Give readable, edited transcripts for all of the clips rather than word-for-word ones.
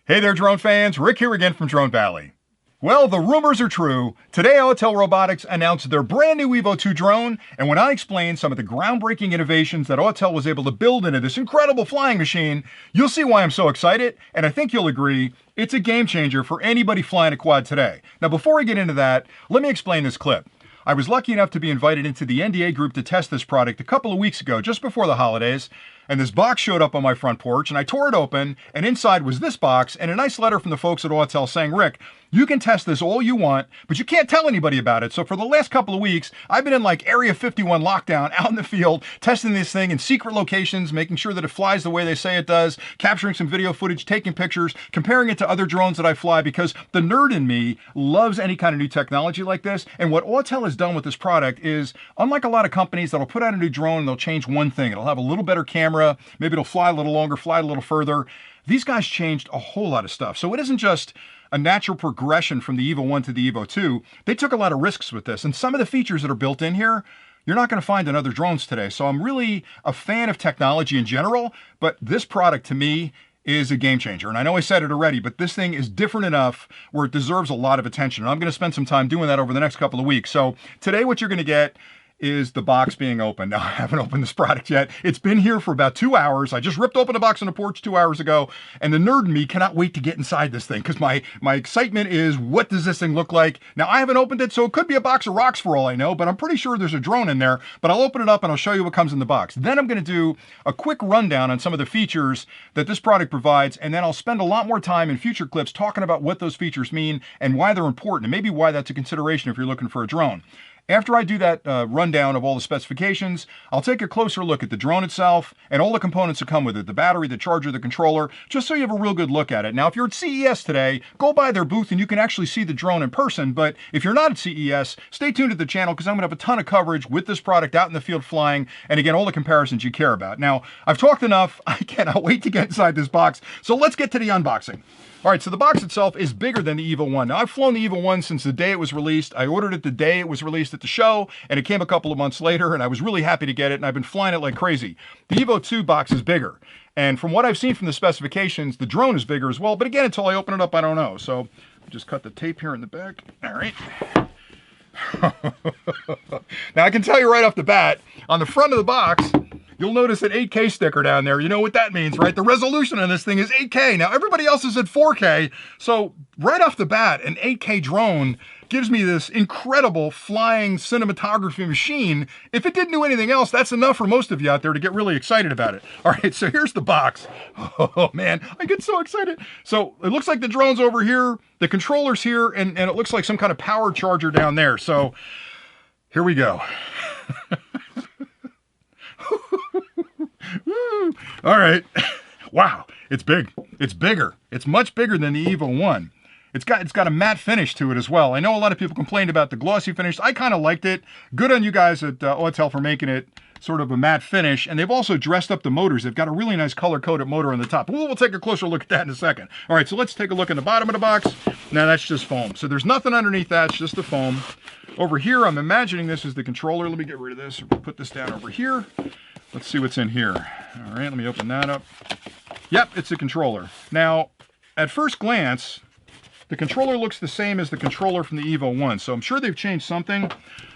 Hey there, drone fans. Rick here again from Drone Valley. Well, the rumors are true. Today, Autel Robotics announced their brand new Evo 2 drone, and when I explain some of the groundbreaking innovations that Autel was able to build into this incredible flying machine, you'll see why I'm so excited, and I think you'll agree it's a game changer for anybody flying a quad today. Now, before I get into that, let me explain this clip. I was lucky enough to be invited into the NDA group to test this product a couple of weeks ago, just before the holidays, and this box showed up on my front porch, and I tore it open, and inside was this box and a nice letter from the folks at Autel saying, Rick, you can test this all you want, but you can't tell anybody about it. So for the last couple of weeks, I've been in like Area 51 lockdown out in the field, testing this thing in secret locations, making sure that it flies the way they say it does, capturing some video footage, taking pictures, comparing it to other drones that I fly, because the nerd in me loves any kind of new technology like this. And what Autel has done with this product is, unlike a lot of companies that'll put out a new drone and they'll change one thing. It'll have a little better camera, maybe it'll fly a little longer, fly a little further. These guys changed a whole lot of stuff. So it isn't just a natural progression from the Evo 1 to the Evo 2. They took a lot of risks with this, and some of the features that are built in here, you're not going to find in other drones today. So I'm really a fan of technology in general, but this product to me is a game changer. And I know I said it already, but this thing is different enough where it deserves a lot of attention. And I'm going to spend some time doing that over the next couple of weeks. So today what you're going to get is the box being opened. Now, I haven't opened this product yet. It's been here for about 2 hours. I just ripped open the box on the porch 2 hours ago, and the nerd in me cannot wait to get inside this thing, because my excitement is, what does this thing look like? Now, I haven't opened it, so it could be a box of rocks for all I know, but I'm pretty sure there's a drone in there, but I'll open it up and I'll show you what comes in the box. Then I'm gonna do a quick rundown on some of the features that this product provides, and then I'll spend a lot more time in future clips talking about what those features mean and why they're important, and maybe why that's a consideration if you're looking for a drone. After I do that rundown of all the specifications, I'll take a closer look at the drone itself and all the components that come with it, the battery, the charger, the controller, just so you have a real good look at it. Now, if you're at CES today, go by their booth and you can actually see the drone in person, but if you're not at CES, stay tuned to the channel because I'm going to have a ton of coverage with this product out in the field flying, and again, all the comparisons you care about. Now, I've talked enough. I cannot wait to get inside this box, so let's get to the unboxing. All right, so the box itself is bigger than the Evo 1. Now, I've flown the Evo 1 since the day it was released. I ordered it the day it was released at the show, and it came a couple of months later, and I was really happy to get it, and I've been flying it like crazy. The Evo 2 box is bigger, and from what I've seen from the specifications, the drone is bigger as well, but again, until I open it up, I don't know. So, just cut the tape here in the back. All right. Now, I can tell you right off the bat, on the front of the box, you'll notice an 8K sticker down there. You know what that means, right? The resolution on this thing is 8K. Now, everybody else is at 4K. So right off the bat, an 8K drone gives me this incredible flying cinematography machine. If it didn't do anything else, that's enough for most of you out there to get really excited about it. All right, so here's the box. Oh man, I get so excited. So it looks like the drone's over here, the controller's here, and it looks like some kind of power charger down there. So here we go. All right. Wow, it's big. It's bigger. It's much bigger than the Evo 1. It's got a matte finish to it as well. I know a lot of people complained about the glossy finish. I kind of liked it. Good on you guys at Autel for making it sort of a matte finish. And they've also dressed up the motors. They've got a really nice color-coded motor on the top. We'll take a closer look at that in a second. All right, so let's take a look in the bottom of the box. Now, that's just foam. So there's nothing underneath that. It's just the foam. Over here, I'm imagining this is the controller. Let me get rid of this. We'll put this down over here. Let's see what's in here. All right, let me open that up. Yep, it's a controller. Now, at first glance, the controller looks the same as the controller from the Evo 1, so I'm sure they've changed something,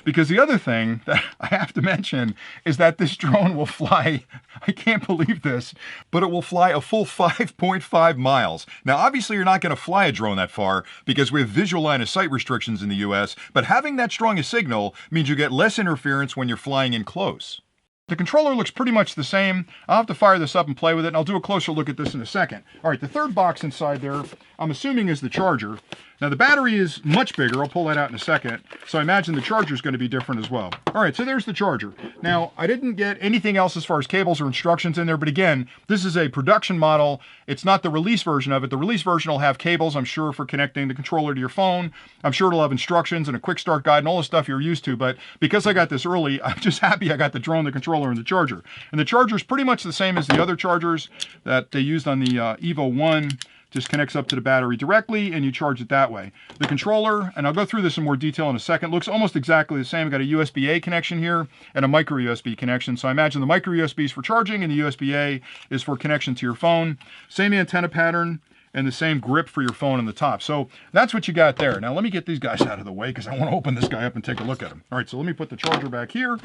because the other thing that I have to mention is that this drone will fly, I can't believe this, but it will fly a full 5.5 miles. Now, obviously, you're not going to fly a drone that far because we have visual line of sight restrictions in the US, but having that strong a signal means you get less interference when you're flying in close. The controller looks pretty much the same. I'll have to fire this up and play with it, and I'll do a closer look at this in a second. All right, the third box inside there, I'm assuming is the charger. Now, the battery is much bigger. I'll pull that out in a second. So I imagine the charger is going to be different as well. All right, so there's the charger. Now, I didn't get anything else as far as cables or instructions in there, but again, this is a production model. It's not the release version of it. The release version will have cables, I'm sure, for connecting the controller to your phone. I'm sure it'll have instructions and a quick start guide and all the stuff you're used to, but because I got this early, I'm just happy I got the drone, the controller, and the charger. And the charger is pretty much the same as the other chargers that they used on the Evo 1. Just connects up to the battery directly and you charge it that way. The controller, and I'll go through this in more detail in a second, looks almost exactly the same. I've got a USB-A connection here and a micro USB connection. So I imagine the micro USB is for charging and the USB-A is for connection to your phone. Same antenna pattern. and the same grip for your phone on the top. So that's what you got there. Now let me get these guys out of the way because I want to open this guy up and take a look at him. All right, so let me put the charger back here.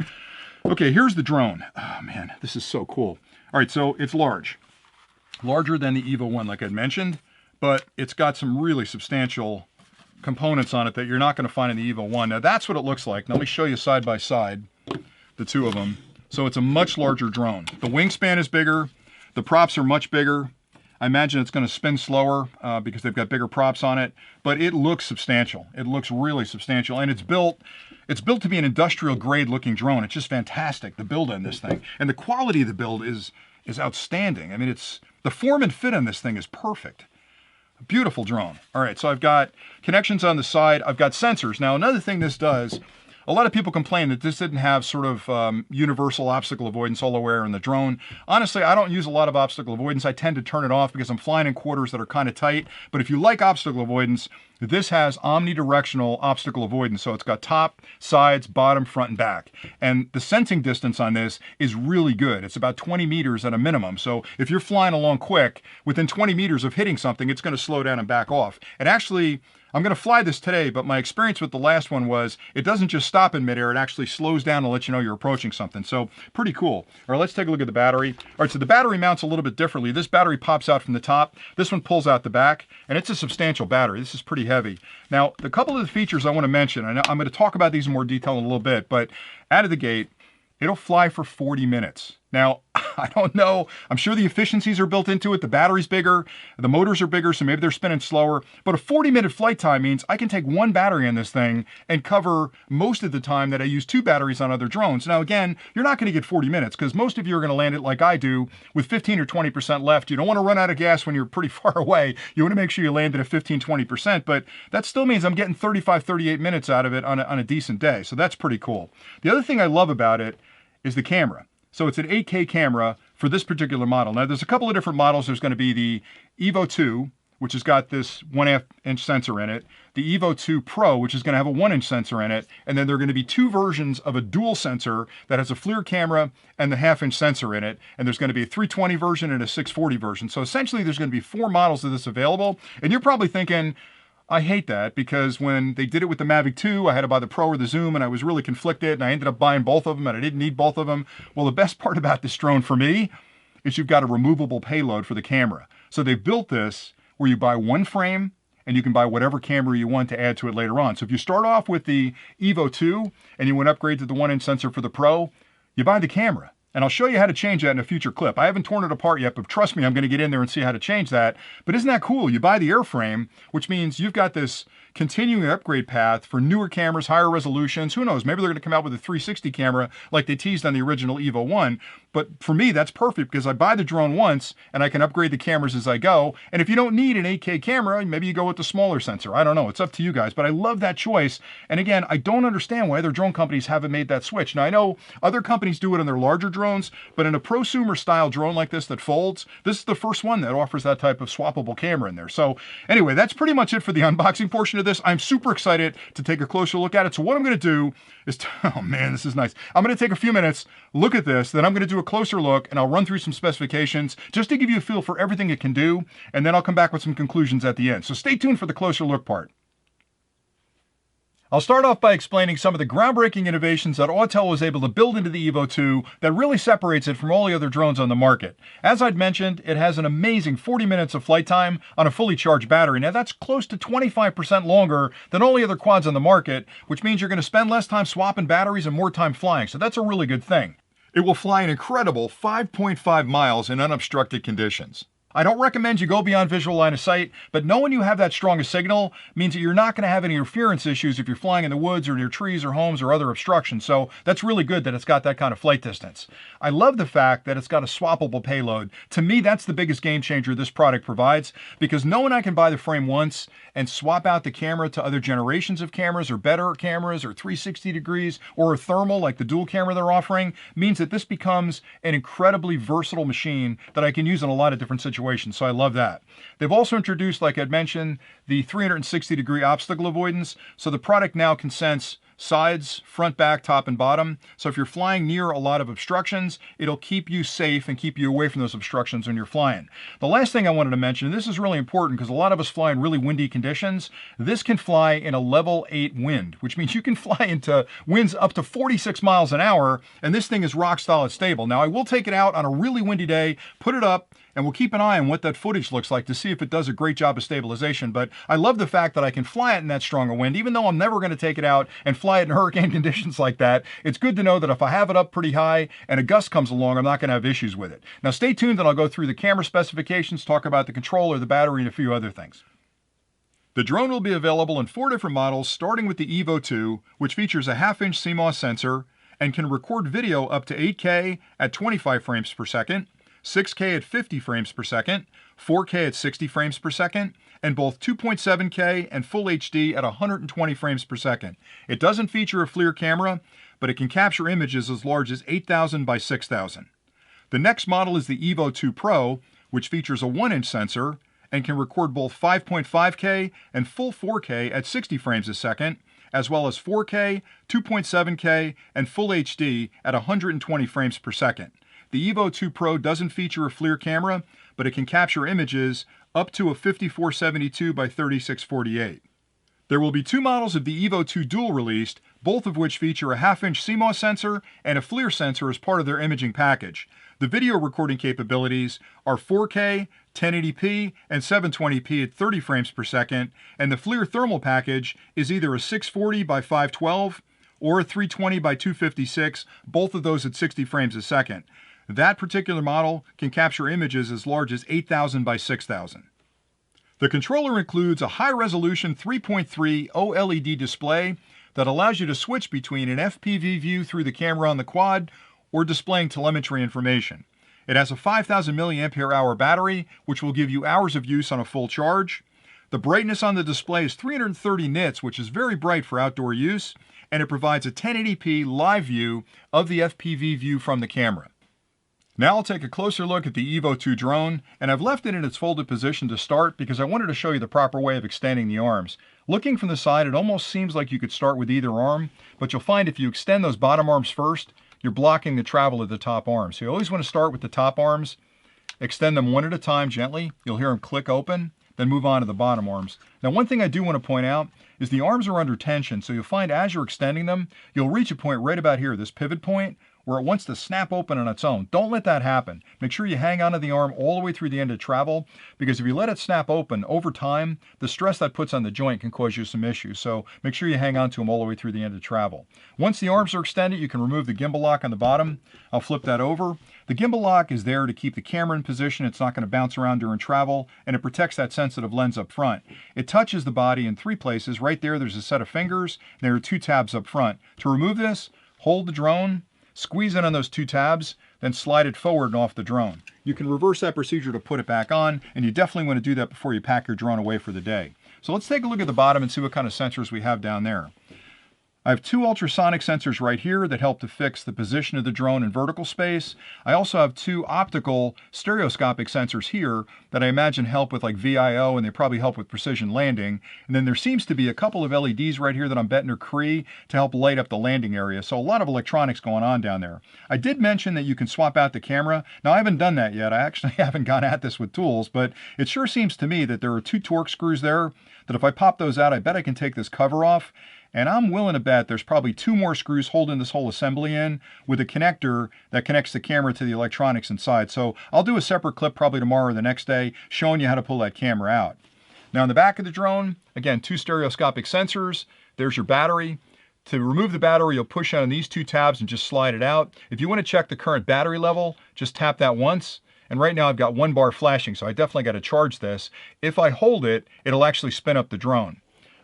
Okay, here's the drone. Oh man, this is so cool. All right, so it's large. Larger than the Evo 1 like I mentioned, but it's got some really substantial components on it that you're not going to find in the Evo 1. Now that's what it looks like. Now let me show you side by side the two of them. So it's a much larger drone. The wingspan is bigger. The props are much bigger. I imagine it's going to spin slower because they've got bigger props on it, but it looks substantial. It looks really substantial, and it's built to be an industrial grade looking drone. It's just fantastic, the build on this thing. And the quality of the build is outstanding. I mean, the form and fit on this thing is perfect. A beautiful drone. All right, so I've got connections on the side. I've got sensors. Now, another thing this does, a lot of people complain that this didn't have sort of universal obstacle avoidance all the way in the drone. Honestly, I don't use a lot of obstacle avoidance. I tend to turn it off because I'm flying in quarters that are kind of tight. But if you like obstacle avoidance, this has omnidirectional obstacle avoidance. So it's got top, sides, bottom, front, and back. And the sensing distance on this is really good. It's about 20 meters at a minimum. So if you're flying along quick, within 20 meters of hitting something, it's going to slow down and back off. And actually, I'm going to fly this today, but my experience with the last one was it doesn't just stop in midair, it actually slows down to let you know you're approaching something. So pretty cool. All right, let's take a look at the battery. All right, so the battery mounts a little bit differently. This battery pops out from the top. This one pulls out the back, and it's a substantial battery. This is pretty heavy. Now, the couple of the features I want to mention, and I'm going to talk about these in more detail in a little bit, but out of the gate, it'll fly for 40 minutes. Now, I don't know. I'm sure the efficiencies are built into it. The battery's bigger, the motors are bigger, so maybe they're spinning slower. But a 40-minute flight time means I can take one battery on this thing and cover most of the time that I use two batteries on other drones. Now, again, you're not going to get 40 minutes because most of you are going to land it like I do with 15 or 20% left. You don't want to run out of gas when you're pretty far away. You want to make sure you land it at 15, 20%, but that still means I'm getting 35, 38 minutes out of it on a decent day. So that's pretty cool. The other thing I love about it is the camera. So it's an 8K camera for this particular model. Now there's a couple of different models. There's going to be the Evo 2, which has got this 1/2 inch sensor in it. The Evo 2 Pro, which is going to have a 1 inch sensor in it. And then there are going to be two versions of a dual sensor that has a FLIR camera and the 1/2 inch sensor in it. And there's going to be a 320 version and a 640 version. So essentially there's going to be 4 models of this available. And you're probably thinking, I hate that because when they did it with the Mavic 2, I had to buy the Pro or the Zoom and I was really conflicted and I ended up buying both of them and I didn't need both of them. Well, the best part about this drone for me is you've got a removable payload for the camera. So they've built this where you buy one frame and you can buy whatever camera you want to add to it later on. So if you start off with the Evo 2 and you want to upgrade to the 1 inch sensor for the Pro, you buy the camera. And I'll show you how to change that in a future clip. I haven't torn it apart yet, but trust me, I'm going to get in there and see how to change that. But isn't that cool? You buy the airframe, which means you've got this continuing upgrade path for newer cameras, higher resolutions. Who knows? Maybe they're going to come out with a 360 camera like they teased on the original Evo 1. But for me, that's perfect because I buy the drone once and I can upgrade the cameras as I go. And if you don't need an 8K camera, maybe you go with the smaller sensor. I don't know. It's up to you guys. But I love that choice. And again, I don't understand why other drone companies haven't made that switch. Now, I know other companies do it on their larger drones, but in a prosumer style drone like this that folds, this is the first one that offers that type of swappable camera in there. So anyway, that's pretty much it for the unboxing portion of this. I'm super excited to take a closer look at it. So what I'm going to do is, oh man, this is nice. I'm going to take a few minutes, look at this, then I'm going to do a closer look and I'll run through some specifications just to give you a feel for everything it can do. And then I'll come back with some conclusions at the end. So stay tuned for the closer look part. I'll start off by explaining some of the groundbreaking innovations that Autel was able to build into the Evo 2 that really separates it from all the other drones on the market. As I'd mentioned, it has an amazing 40 minutes of flight time on a fully charged battery. Now that's close to 25% longer than all the other quads on the market, which means you're going to spend less time swapping batteries and more time flying. So that's a really good thing. It will fly an incredible 5.5 miles in unobstructed conditions. I don't recommend you go beyond visual line of sight, but knowing you have that strong a signal means that you're not going to have any interference issues if you're flying in the woods or near trees or homes or other obstructions. So that's really good that it's got that kind of flight distance. I love the fact that it's got a swappable payload. To me, that's the biggest game changer this product provides, because knowing I can buy the frame once and swap out the camera to other generations of cameras or better cameras or 360 degrees or a thermal like the dual camera they're offering means that this becomes an incredibly versatile machine that I can use in a lot of different situations. So I love that. They've also introduced, like I'd mentioned, the 360 degree obstacle avoidance. So the product now can sense sides, front, back, top, and bottom. So if you're flying near a lot of obstructions, it'll keep you safe and keep you away from those obstructions when you're flying. The last thing I wanted to mention, and this is really important because a lot of us fly in really windy conditions, this can fly in a level 8 wind, which means you can fly into winds up to 46 miles an hour, and this thing is rock solid stable. Now, I will take it out on a really windy day, put it up, and we'll keep an eye on what that footage looks like to see if it does a great job of stabilization. But I love the fact that I can fly it in that strong a wind, even though I'm never going to take it out and fly it in hurricane conditions like that. It's good to know that if I have it up pretty high and a gust comes along, I'm not going to have issues with it. Now stay tuned and I'll go through the camera specifications, talk about the controller, the battery, and a few other things. The drone will be available in 4 different models, starting with the Evo 2, which features a 1/2-inch CMOS sensor and can record video up to 8K at 25 frames per second, 6K at 50 frames per second, 4K at 60 frames per second, and both 2.7K and Full HD at 120 frames per second. It doesn't feature a FLIR camera, but it can capture images as large as 8,000 by 6,000. The next model is the Evo 2 Pro, which features a 1-inch sensor and can record both 5.5K and full 4K at 60 frames a second, as well as 4K, 2.7K, and Full HD at 120 frames per second. The Evo 2 Pro doesn't feature a FLIR camera, but it can capture images up to a 5472 by 3648. There will be 2 models of the Evo 2 Dual released, both of which feature a 1/2-inch CMOS sensor and a FLIR sensor as part of their imaging package. The video recording capabilities are 4K, 1080p, and 720p at 30 frames per second, and the FLIR thermal package is either a 640 by 512 or a 320 by 256, both of those at 60 frames a second. That particular model can capture images as large as 8,000 by 6,000. The controller includes a high-resolution 3.3 OLED display that allows you to switch between an FPV view through the camera on the quad or displaying telemetry information. It has a 5,000 mAh battery, which will give you hours of use on a full charge. The brightness on the display is 330 nits, which is very bright for outdoor use, and it provides a 1080p live view of the FPV view from the camera. Now I'll take a closer look at the Evo 2 drone, and I've left it in its folded position to start because I wanted to show you the proper way of extending the arms. Looking from the side, it almost seems like you could start with either arm, but you'll find if you extend those bottom arms first, you're blocking the travel of the top arms. So you always want to start with the top arms, extend them one at a time gently. You'll hear them click open, then move on to the bottom arms. Now, one thing I do want to point out is the arms are under tension, so you'll find as you're extending them, you'll reach a point right about here, this pivot point, where it wants to snap open on its own. Don't let that happen. Make sure you hang onto the arm all the way through the end of travel, because if you let it snap open over time, the stress that puts on the joint can cause you some issues. So make sure you hang on to them all the way through the end of travel. Once the arms are extended, you can remove the gimbal lock on the bottom. I'll flip that over. The gimbal lock is there to keep the camera in position. It's not going to bounce around during travel, and it protects that sensitive lens up front. It touches the body in 3 places. Right there's a set of fingers, and there are 2 tabs up front. To remove this, hold the drone, squeeze in on those 2 tabs, then slide it forward and off the drone. You can reverse that procedure to put it back on, and you definitely want to do that before you pack your drone away for the day. So let's take a look at the bottom and see what kind of sensors we have down there. I have 2 ultrasonic sensors right here that help to fix the position of the drone in vertical space. I also have 2 optical stereoscopic sensors here that I imagine help with like VIO, and they probably help with precision landing. And then there seems to be a couple of LEDs right here that I'm betting are Cree to help light up the landing area. So a lot of electronics going on down there. I did mention that you can swap out the camera. Now I haven't done that yet. I actually haven't gone at this with tools, but it sure seems to me that there are 2 torque screws there that if I pop those out, I bet I can take this cover off. And I'm willing to bet there's probably 2 more screws holding this whole assembly in with a connector that connects the camera to the electronics inside. So I'll do a separate clip probably tomorrow or the next day showing you how to pull that camera out. Now in the back of the drone, again, 2 stereoscopic sensors. There's your battery. To remove the battery, you'll push on these 2 tabs and just slide it out. If you want to check the current battery level, just tap that once. And right now I've got 1 bar flashing, so I definitely got to charge this. If I hold it, it'll actually spin up the drone.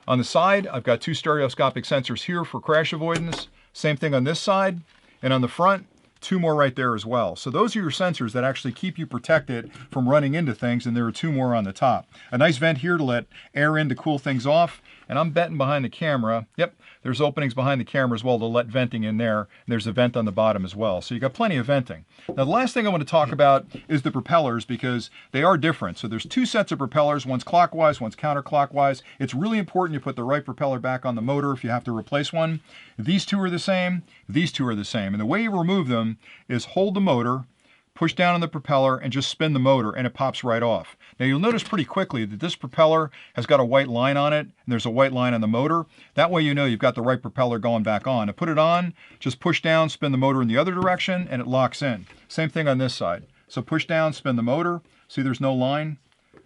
On the side, I've got 2 stereoscopic sensors here for crash avoidance. Same thing on this side. And on the front, 2 more right there as well. So those are your sensors that actually keep you protected from running into things, and there are 2 more on the top. A nice vent here to let air in to cool things off. And I'm betting behind the camera. Yep, there's openings behind the camera as well to let venting in there. And there's a vent on the bottom as well. So you got plenty of venting. Now the last thing I want to talk about is the propellers because they are different. So there's two sets of propellers. One's clockwise, one's counterclockwise. It's really important you put the right propeller back on the motor if you have to replace one. These two are the same. These two are the same. And the way you remove them is hold the motor, push down on the propeller, and just spin the motor, and it pops right off. Now you'll notice pretty quickly that this propeller has got a white line on it, and there's a white line on the motor. That way you know you've got the right propeller going back on. To put it on, just push down, spin the motor in the other direction, and it locks in. Same thing on this side. So push down, spin the motor. See there's no line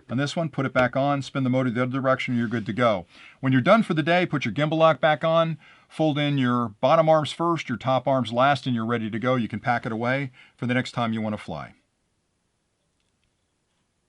on this one. Put it back on, spin the motor the other direction, and you're good to go. When you're done for the day, put your gimbal lock back on, fold in your bottom arms first, your top arms last, and you're ready to go. You can pack it away for the next time you want to fly.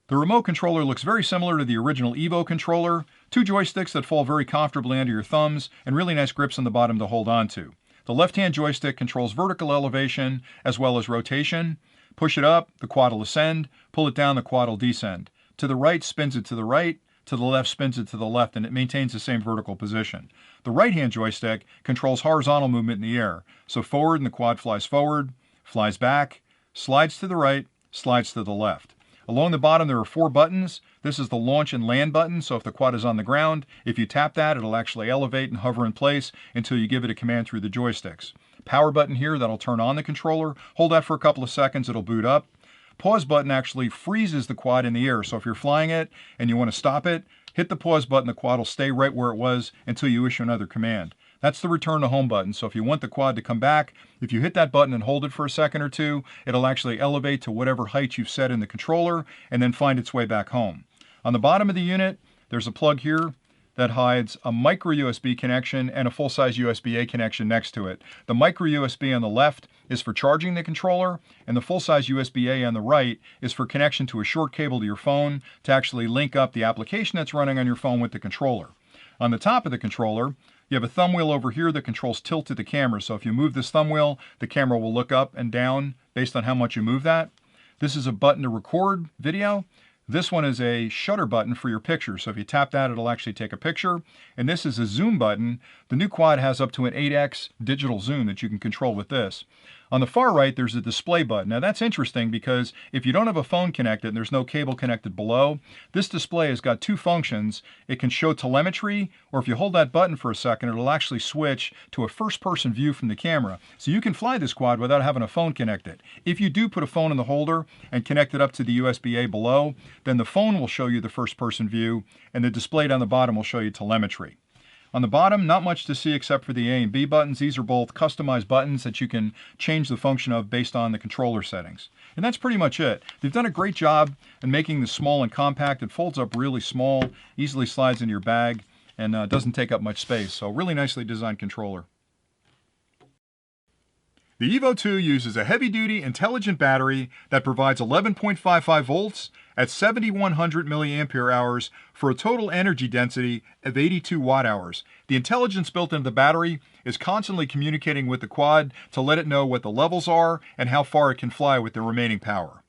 The remote controller looks very similar to the original Evo controller. Two joysticks that fall very comfortably under your thumbs and really nice grips on the bottom to hold on to. The left-hand joystick controls vertical elevation as well as rotation. Push it up, the quad will ascend. Pull it down, the quad will descend. To the right spins it to the right. To the left spins it to the left, and it maintains the same vertical position. The right-hand joystick controls horizontal movement in the air. So forward and the quad flies forward, flies back, slides to the right, slides to the left. Along the bottom there are 4 buttons. This is the launch and land button, so if the quad is on the ground, if you tap that, it'll actually elevate and hover in place until you give it a command through the joysticks. Power button here, that'll turn on the controller. Hold that for a couple of seconds, it'll boot up. Pause button actually freezes the quad in the air, so if you're flying it and you want to stop it, hit the pause button, the quad will stay right where it was until you issue another command. That's the return to home button, so if you want the quad to come back, if you hit that button and hold it for a second or two, it'll actually elevate to whatever height you've set in the controller and then find its way back home. On the bottom of the unit, there's a plug here that hides a micro USB connection and a full-size USB-A connection next to it. The micro USB on the left is for charging the controller, and the full-size USB-A on the right is for connection to a short cable to your phone to actually link up the application that's running on your phone with the controller. On the top of the controller, you have a thumb wheel over here that controls tilt to the camera. So if you move this thumb wheel, the camera will look up and down based on how much you move that. This is a button to record video. This one is a shutter button for your picture. So if you tap that, it'll actually take a picture. And this is a zoom button. The new quad has up to an 8x digital zoom that you can control with this. On the far right, there's a display button. Now that's interesting because if you don't have a phone connected and there's no cable connected below, this display has got 2 functions. It can show telemetry, or if you hold that button for a second, it'll actually switch to a first-person view from the camera. So you can fly this quad without having a phone connected. If you do put a phone in the holder and connect it up to the USB-A below, then the phone will show you the first-person view, and the display down the bottom will show you telemetry. On the bottom, not much to see except for the A and B buttons. These are both customized buttons that you can change the function of based on the controller settings. And that's pretty much it. They've done a great job in making this small and compact. It folds up really small, easily slides into your bag, and doesn't take up much space. So really nicely designed controller. The Evo 2 uses a heavy-duty intelligent battery that provides 11.55 volts at 7,100 milliampere hours for a total energy density of 82 watt-hours. The intelligence built into the battery is constantly communicating with the quad to let it know what the levels are and how far it can fly with the remaining power.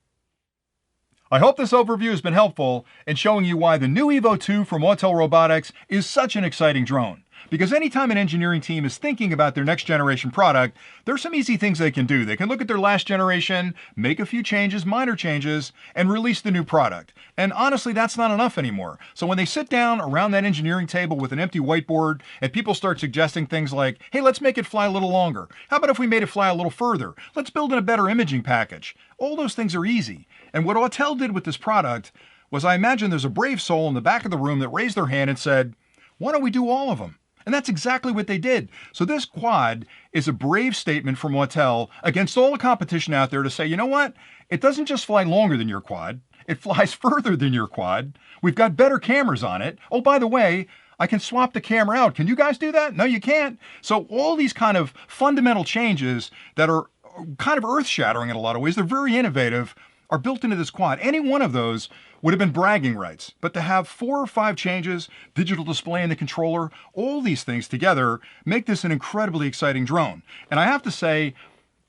I hope this overview has been helpful in showing you why the new Evo 2 from Autel Robotics is such an exciting drone. Because anytime an engineering team is thinking about their next generation product, there's some easy things they can do. They can look at their last generation, make a few changes, minor changes, and release the new product. And honestly, that's not enough anymore. So when they sit down around that engineering table with an empty whiteboard and people start suggesting things like, hey, let's make it fly a little longer. How about if we made it fly a little further? Let's build in a better imaging package. All those things are easy. And what Autel did with this product was, I imagine there's a brave soul in the back of the room that raised their hand and said, why don't we do all of them? And that's exactly what they did. So this quad is a brave statement from Autel against all the competition out there to say, you know what? It doesn't just fly longer than your quad. It flies further than your quad. We've got better cameras on it. Oh, by the way, I can swap the camera out. Can you guys do that? No, you can't. So all these kind of fundamental changes that are kind of earth-shattering in a lot of ways, they're very innovative, are built into this quad. Any one of those would have been bragging rights, but to have 4 or 5 changes, digital display in the controller, all these things together make this an incredibly exciting drone. And I have to say,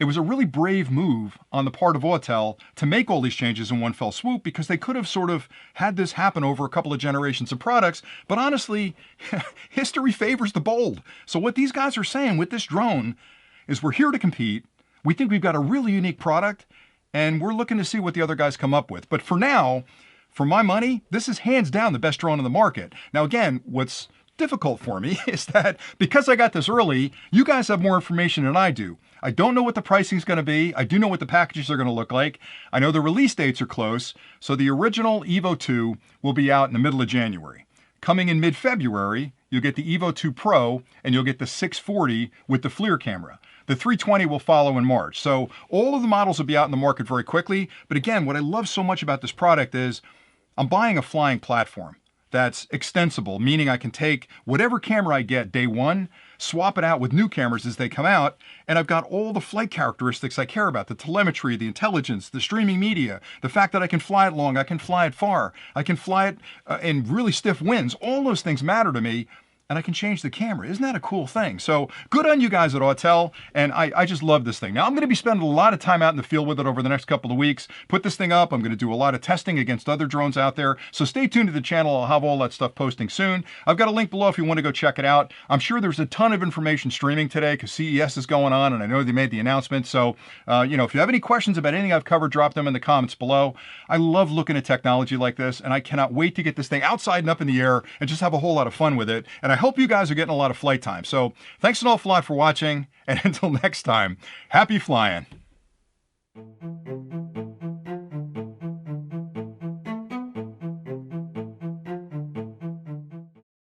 it was a really brave move on the part of Autel to make all these changes in one fell swoop, because they could have sort of had this happen over a couple of generations of products. But honestly, history favors the bold. So what these guys are saying with this drone is, we're here to compete. We think we've got a really unique product, and we're looking to see what the other guys come up with. But for now, for my money, this is hands down the best drone on the market. Now again, what's difficult for me is that because I got this early, you guys have more information than I do. I don't know what the pricing is going to be. I do know what the packages are going to look like. I know the release dates are close. So the original Evo 2 will be out in the middle of January. Coming in mid-February, you'll get the Evo 2 Pro, and you'll get the 640 with the FLIR camera. The 320 will follow in March. So all of the models will be out in the market very quickly. But again, what I love so much about this product is I'm buying a flying platform that's extensible, meaning I can take whatever camera I get day one, swap it out with new cameras as they come out, and I've got all the flight characteristics I care about: the telemetry, the intelligence, the streaming media, the fact that I can fly it long, I can fly it far, I can fly it in really stiff winds. All those things matter to me, and I can change the camera. Isn't that a cool thing? So good on you guys at Autel, and I just love this thing. Now I'm going to be spending a lot of time out in the field with it over the next couple of weeks. Put this thing up. I'm going to do a lot of testing against other drones out there. So stay tuned to the channel. I'll have all that stuff posting soon. I've got a link below if you want to go check it out. I'm sure there's a ton of information streaming today because CES is going on, and I know they made the announcement. So, if you have any questions about anything I've covered, drop them in the comments below. I love looking at technology like this, and I cannot wait to get this thing outside and up in the air and just have a whole lot of fun with it. And I hope you guys are getting a lot of flight time. So thanks an awful lot for watching, and until next time, happy flying.